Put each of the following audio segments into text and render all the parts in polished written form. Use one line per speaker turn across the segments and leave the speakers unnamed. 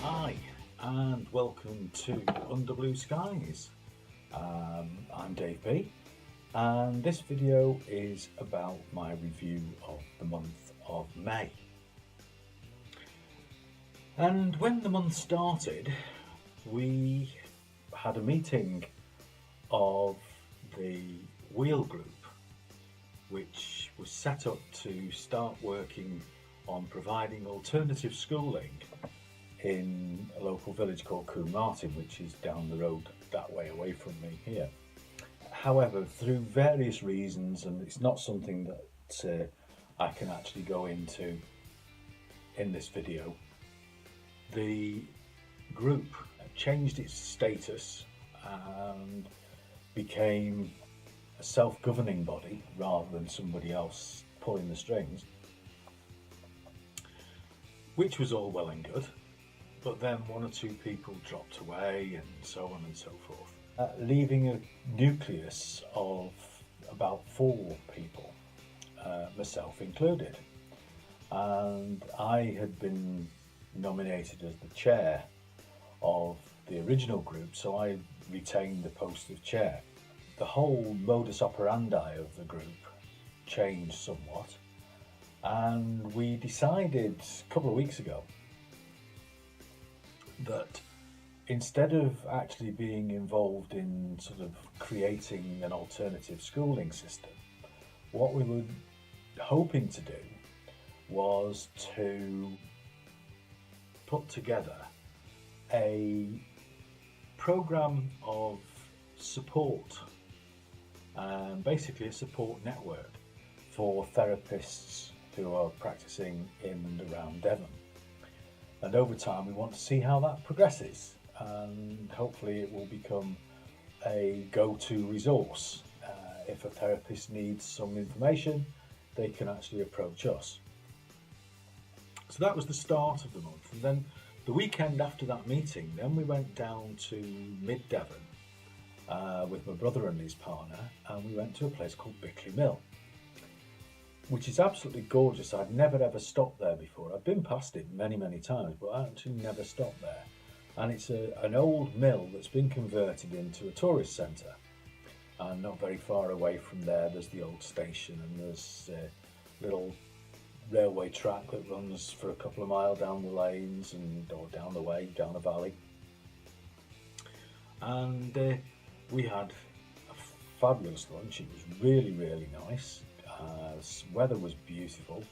Hi, and welcome to Under Blue Skies. I'm Dave B, and this video is about my review of the month of May. And when the month started, we had a meeting of the Wheel Group, which was set up to start working on providing alternative schooling in a local village called Coombe Martin, which is down the road that way away from me here. However, through various reasons, and it's not something that I can actually go into in this video, the group changed its status and became a self-governing body rather than somebody else pulling the strings, which was all well and good. But then one or two people dropped away and so on and so forth, leaving a nucleus of about 4 people, myself included. And I had been nominated as the chair of the original group, so I retained the post of chair. The whole modus operandi of the group changed somewhat, and we decided a couple of weeks ago that instead of actually being involved in sort of creating an alternative schooling system, what we were hoping to do was to put together a program of support, and basically a support network for therapists who are practicing in and around Devon. And over time we want to see how that progresses, and hopefully it will become a go-to resource. If a therapist needs some information, they can actually approach us. So that was the start of the month, and then the weekend after that meeting, then we went down to mid-Devon with my brother and his partner, and we went to a place called Bickley Mill, which is absolutely gorgeous. I'd never ever stopped there before. I've been past it many times, but I actually never stopped there. And it's an old mill that's been converted into a tourist centre. And not very far away from there, there's the old station, and there's a little railway track that runs for a couple of miles down the lanes or down the way, down the valley. And we had a fabulous lunch. It was really nice. Weather was beautiful.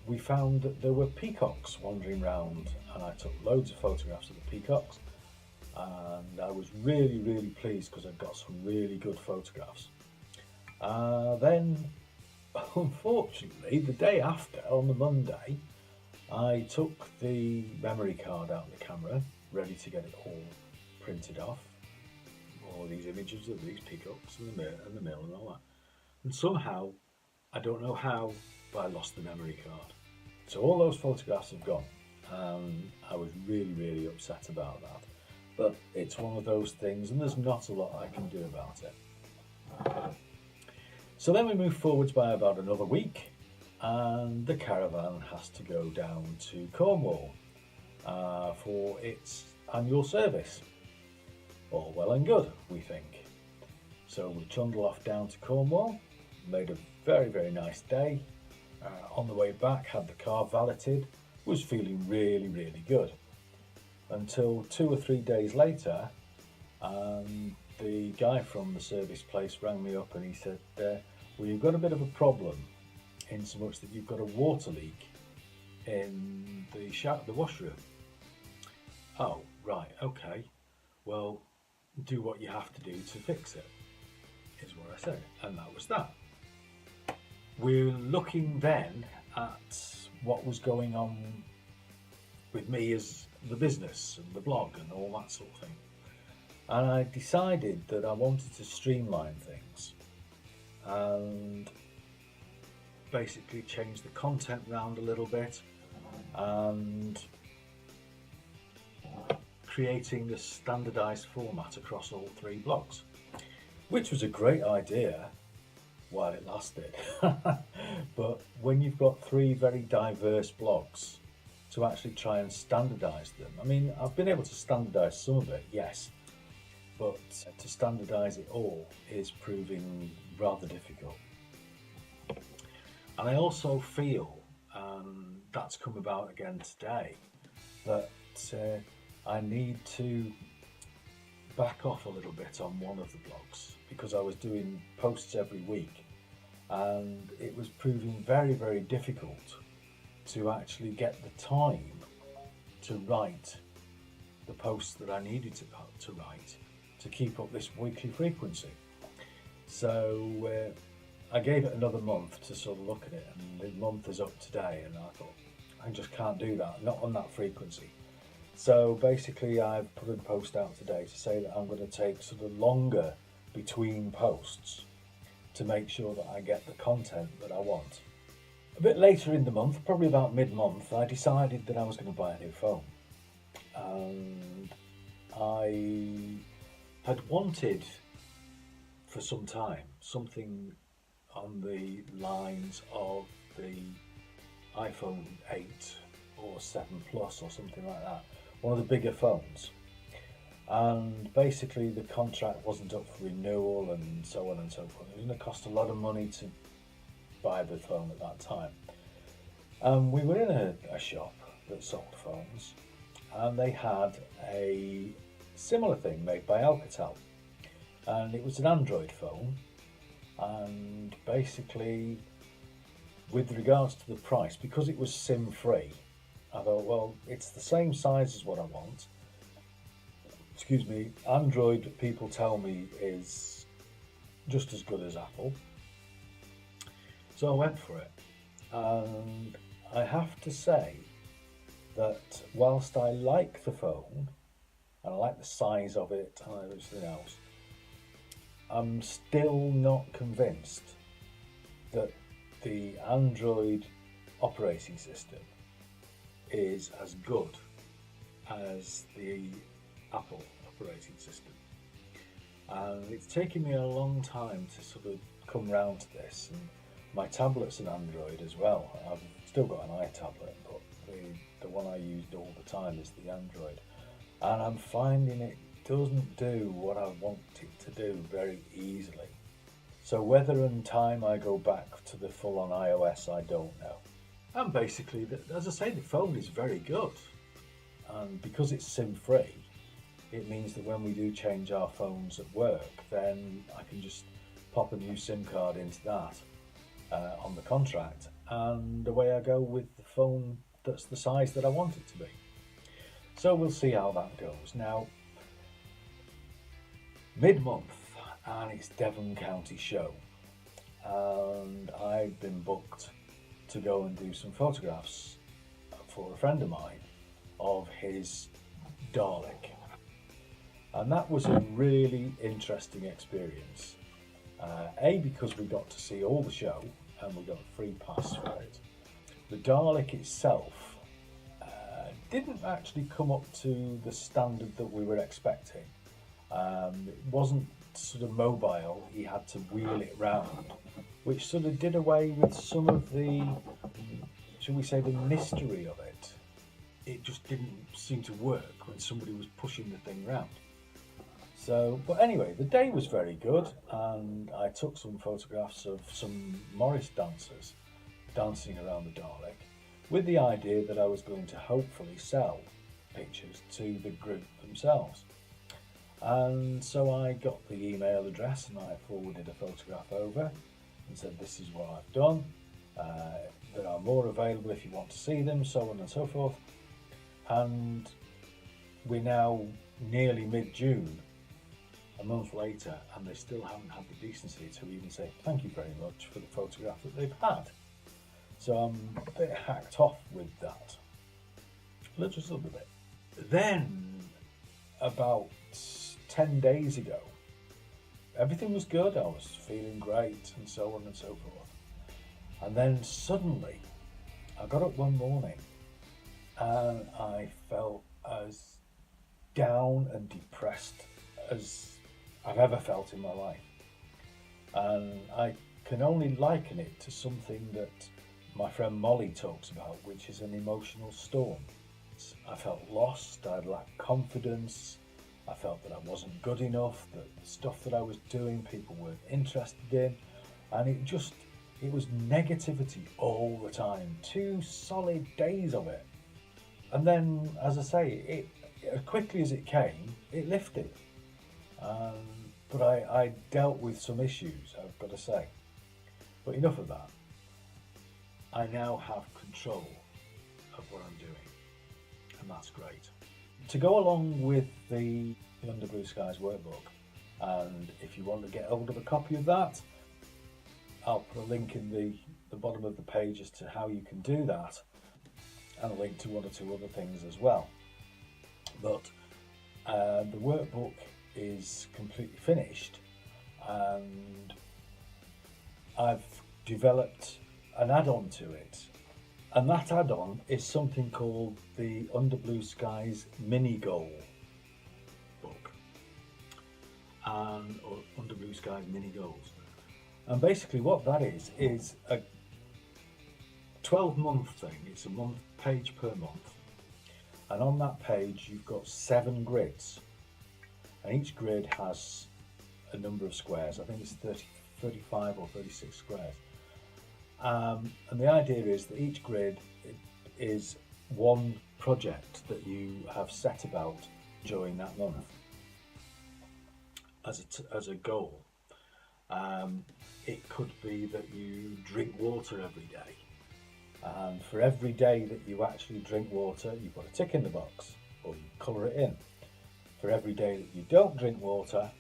We found that there were peacocks wandering around, and I took loads of photographs of the peacocks, and I was really pleased because I got some really good photographs. Then unfortunately the day after, on the Monday, I took the memory card out of the camera, ready to get it all printed off, all these images of these peacocks and the mill and all that, and somehow, I don't know how, but I lost the memory card. So all those photographs have gone. I was really upset about that. But it's one of those things, and there's not a lot I can do about it. So then we move forwards by about another week, and the caravan has to go down to Cornwall for its annual service. All well and good, we think. So we trundle off down to Cornwall, made a very nice day. On the way back, had the car valeted, was feeling really good, until 2 or 3 days later, the guy from the service place rang me up and he said, well, you've got a bit of a problem, in so much that you've got a water leak in the washroom. Oh, right, okay, well, do what you have to do to fix it, is what I said, and that was that. We're looking then at what was going on with me as the business and the blog and all that sort of thing. And I decided that I wanted to streamline things and basically change the content around a little bit, and creating a standardized format across all 3 blogs, which was a great idea while it lasted. But when you've got 3 very diverse blogs to actually try and standardise them. I mean, I've been able to standardise some of it, yes, but to standardise it all is proving rather difficult. And I also feel, and that's come about again today, that I need to back off a little bit on one of the blogs, because I was doing posts every week and it was proving very, very difficult to actually get the time to write the posts that I needed to write to keep up this weekly frequency. So I gave it another month to sort of look at it, and the month is up today, and I thought, I just can't do that, not on that frequency. So basically I've put a post out today to say that I'm going to take sort of longer between posts to make sure that I get the content that I want. A bit later in the month, probably about mid-month, I decided that I was going to buy a new phone. And I had wanted for some time something on the lines of the iPhone 8 or 7 Plus or something like that, one of the bigger phones. And basically the contract wasn't up for renewal and so on and so forth. It was going to cost a lot of money to buy the phone at that time. We were in a shop that sold phones, and they had a similar thing made by Alcatel, and it was an Android phone. And basically, with regards to the price, because it was SIM free, I thought, well, it's the same size as what I want. Excuse me, Android, people tell me, is just as good as Apple. So I went for it. And I have to say that whilst I like the phone, and I like the size of it and everything else, I'm still not convinced that the Android operating system is as good as the Apple operating system. And it's taken me a long time to sort of come round to this. And my tablet's an Android as well. I've still got an iTablet, but the one I used all the time is the Android. And I'm finding it doesn't do what I want it to do very easily. So whether in time I go back to the full-on iOS, I don't know. And basically, as I say, the phone is very good. And because it's SIM-free, it means that when we do change our phones at work, then I can just pop a new SIM card into that on the contract, and away I go with the phone that's the size that I want it to be. So we'll see how that goes. Now, mid-month, and it's Devon County Show, and I've been booked to go and do some photographs for a friend of mine of his Dalek, and that was a really interesting experience. Because we got to see all the show and we got a free pass for it. The Dalek itself didn't actually come up to the standard that we were expecting. It wasn't sort of mobile, he had to wheel it round, which sort of did away with some of the, shall we say, the mystery of it. It just didn't seem to work when somebody was pushing the thing round. So, but anyway, the day was very good, and I took some photographs of some Morris dancers dancing around the Dalek, with the idea that I was going to hopefully sell pictures to the group themselves. And so I got the email address and I forwarded a photograph over and said, this is what I've done. There are more available if you want to see them, so on and so forth. And we're now nearly mid-June, a month later, and they still haven't had the decency to even say thank you very much for the photograph that they've had. So I'm a bit hacked off with that. Just a little bit. Then, about 10 days ago, everything was good, I was feeling great and so on and so forth. And then suddenly, I got up one morning and I felt as down and depressed as I've ever felt in my life. And I can only liken it to something that my friend Molly talks about, which is an emotional storm. I felt lost, I lacked confidence, I felt that I wasn't good enough, that the stuff that I was doing people weren't interested in, and it was negativity all the time, 2 solid days of it. And then, as I say, it as quickly as it came, it lifted. But I dealt with some issues, I've got to say. But enough of that. I now have control of what I'm doing, and that's great. To go along with the Under Blue Skies workbook, and if you want to get hold of a copy of that, I'll put a link in the bottom of the page as to how you can do that, and a link to 1 or 2 other things as well. But the workbook is completely finished, and I've developed an add-on to it, and that add-on is something called the Under Blue Skies mini goal book, or Under Blue Skies mini goals. And basically what that is a 12-month thing. It's a page per month, and on that page you've got 7 grids, and each grid has a number of squares. I think it's 35 or 36 squares. And the idea is that each grid is one project that you have set about during that month as a goal. It could be that you drink water every day, and for every day that you actually drink water, you put a tick in the box, or you colour it in. For every day that you don't drink water,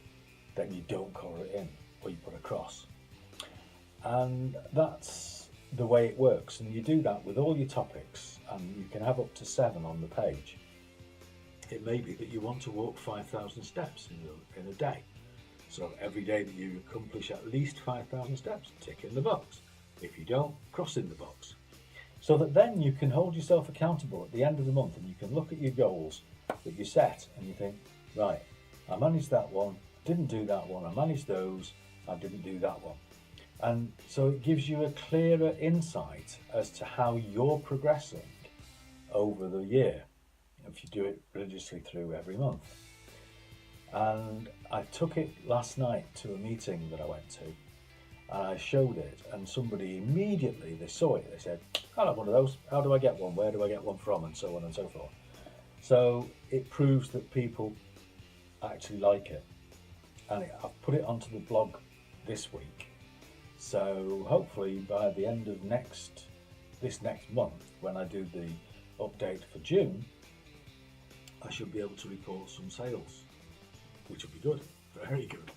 then you don't colour it in, or you put a cross. And that's the way it works, and you do that with all your topics, and you can have up to 7 on the page. It may be that you want to walk 5,000 steps in a day, so every day that you accomplish at least 5,000 steps, tick in the box. If you don't, cross in the box, so that then you can hold yourself accountable at the end of the month, and you can look at your goals that you set and you think, right, I managed that one, didn't do that one, I managed those, I didn't do that one. And so it gives you a clearer insight as to how you're progressing over the year, if you do it religiously through every month. And I took it last night to a meeting that I went to, and I showed it, and somebody immediately, they saw it, they said, I'll have one of those, how do I get one, where do I get one from, and so on and so forth. So it proves that people actually like it, and I've put it onto the blog this week. So hopefully by the end of this next month, when I do the update for June, I should be able to report some sales, which will be good, very good.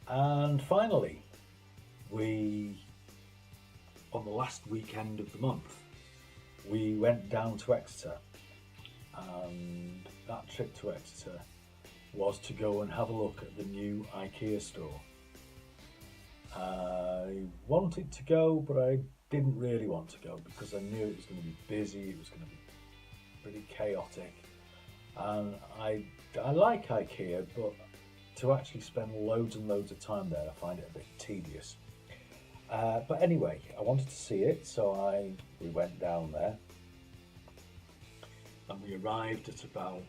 And finally, on the last weekend of the month, we went down to Exeter, and that trip to Exeter was to go and have a look at the new IKEA store. I wanted to go, but I didn't really want to go because I knew it was going to be busy, it was going to be pretty chaotic, and I like IKEA, but to actually spend loads and loads of time there, I find it a bit tedious. But anyway, I wanted to see it, so we went down there, and we arrived at about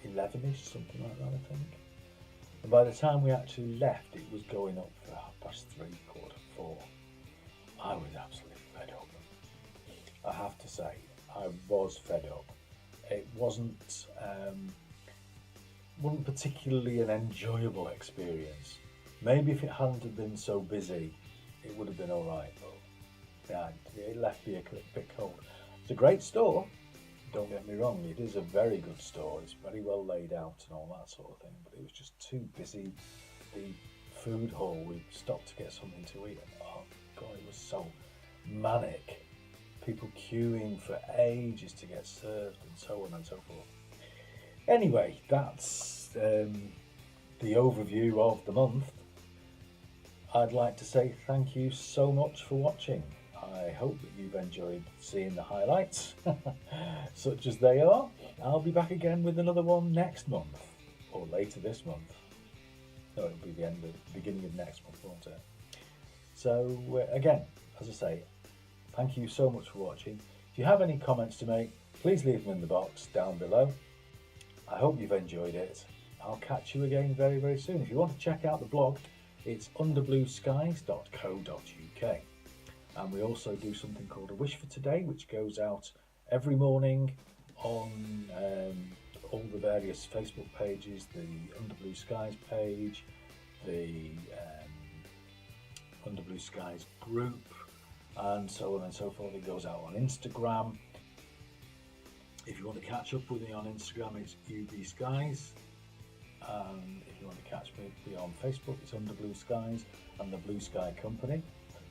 11ish, something like that, I think. And by the time we actually left, it was going up for 3:30, 4:15. I was absolutely fed up. I have to say, I was fed up. It wasn't particularly an enjoyable experience. Maybe if it hadn't have been so busy, it would have been all right. But yeah, it left me a bit cold. It's a great store. Don't get me wrong, it is a very good store, it's very well laid out and all that sort of thing, but it was just too busy. The food hall, we stopped to get something to eat, and oh god, it was so manic. People queuing for ages to get served, and so on and so forth. Anyway, that's the overview of the month. I'd like to say thank you so much for watching. I hope that you've enjoyed seeing the highlights, such as they are. I'll be back again with another one next month, or later this month. No, it'll be the beginning of next month, won't it? So again, as I say, thank you so much for watching. If you have any comments to make, please leave them in the box down below. I hope you've enjoyed it. I'll catch you again very, very soon. If you want to check out the blog, it's underblueskies.co.uk. And we also do something called a Wish for Today, which goes out every morning on all the various Facebook pages, the Under Blue Skies page, the Under Blue Skies group, and so on and so forth. It goes out on Instagram. If you want to catch up with me on Instagram, it's UB Skies. And if you want to catch me on Facebook, it's Under Blue Skies and the Blue Sky Company.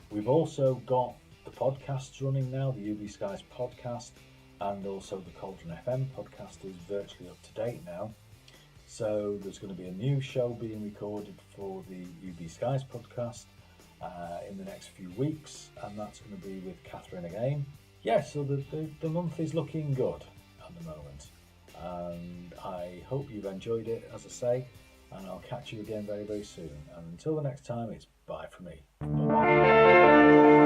We've also got the podcasts running now, the UB Skies podcast, and also the Cauldron FM podcast is virtually up to date now. So there's going to be a new show being recorded for the UB Skies podcast in the next few weeks, and that's going to be with Catherine again. Yeah, so the month is looking good at the moment, and I hope you've enjoyed it, as I say, and I'll catch you again very, very soon. And until the next time, it's bye from me. Bye-bye.